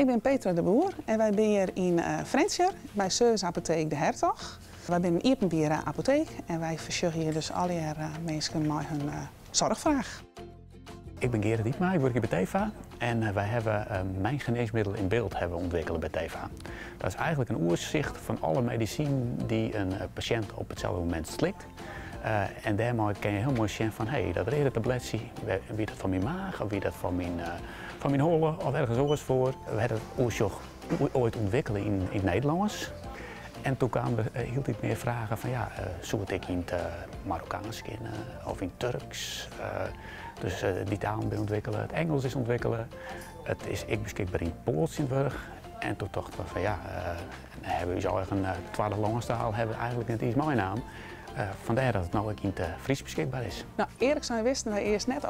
Ik ben Petra de Boer en wij zijn hier in Frensjer bij Serviceapotheek De Hertog. Wij zijn een openbare apotheek en wij verzorgen hier dus alle mensen met hun zorgvraag. Ik ben Gerard Diepma, ik werk hier bij Teva en wij hebben mijn geneesmiddel in beeld hebben ontwikkeld bij Teva. Dat is eigenlijk een oerzicht van alle medicine die een patiënt op hetzelfde moment slikt. En daarmee kan je heel mooi zien van hey, dat reden tabletje, wie dat van mijn maag of wie dat van mijn holen of ergens anders voor. We hebben het oerzicht ooit ontwikkeld in het Nederlands. En toen kwamen er heel iets meer vragen van ja, zoek ik in het Marokkaans kennen of in het Turks. Dus die taal ben ontwikkelen, het Engels is ontwikkelen. Het is ik beschikbaar in Pools in het Burg. En toen dachten we van ja, hebben we zo een tweede langenstaal hebben we eigenlijk net iets mijn naam. Vandaar dat het nou ook in het Fries beschikbaar is. Nou, eerlijk zijn wisten wij eerst net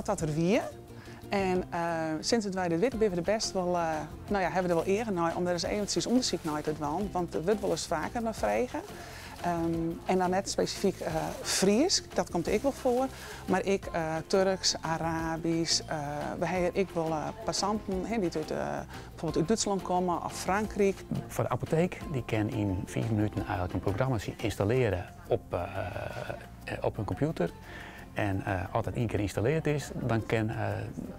dat er wie. En sinds het wij dit weten, ben we de best wel, hebben we er wel eer naar om er eens eventjes onderzoek naar te doen. Want er wordt wel eens vaker naar vragen. En dan net specifiek Fries, dat komt ik wel voor. Maar ik Turks, Arabisch, we hebben ik wel passanten die bijvoorbeeld uit Duitsland komen of Frankrijk. Voor de apotheek die kan in 4 minuten eigenlijk een programma installeren op een computer. En als dat 1 keer geïnstalleerd is, dan kan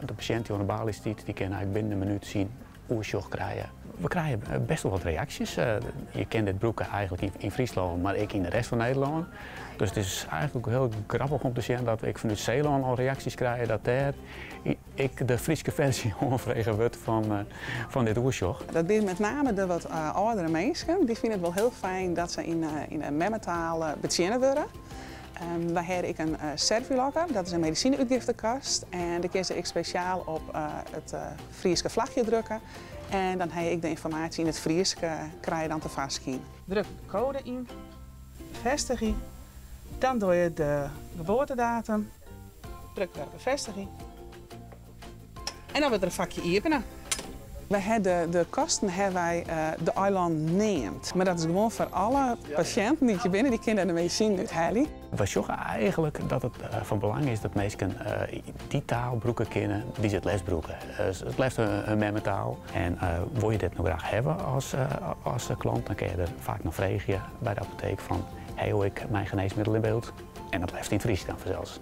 de patiënt die aan de balie staat, die kan eigenlijk binnen een minuut zien oerzicht krijgen. We krijgen best wel wat reacties. Je kent dit broeken eigenlijk in Friesland, maar ik in de rest van Nederland. Dus het is eigenlijk heel grappig om te zien dat ik vanuit Zeeland al reacties krijg dat daar ik de Friese versie onvregen wordt van dit oerzicht. Dat zijn met name de wat oudere mensen. Die vinden het wel heel fijn dat ze in een memetaal betjenen worden. Wij hebben een Servilokker, dat is een medicineuitgiftenkast. En daar kun je speciaal op het Friese vlagje drukken. En dan heb ik de informatie in het Fries krijg je dan te vastzien. Druk de code in, bevestiging. Dan doe je de geboortedatum. Druk daar bevestiging. En dan wordt er een vakje openen. Wij hebben de kosten hebben wij de eiland neemt. Maar dat is gewoon voor alle patiënten die hier binnen, die kunnen de medicine uithalen. We zorgen eigenlijk dat het van belang is dat mensen die taalbroeken kennen die ze het lesbroeken. Het blijft een memetaal. En wil je dit nog graag hebben als klant, dan kun je er vaak nog vragen bij de apotheek van hey, hoe ik mijn geneesmiddel in beeld. En dat blijft in Fries dan vanzelfs.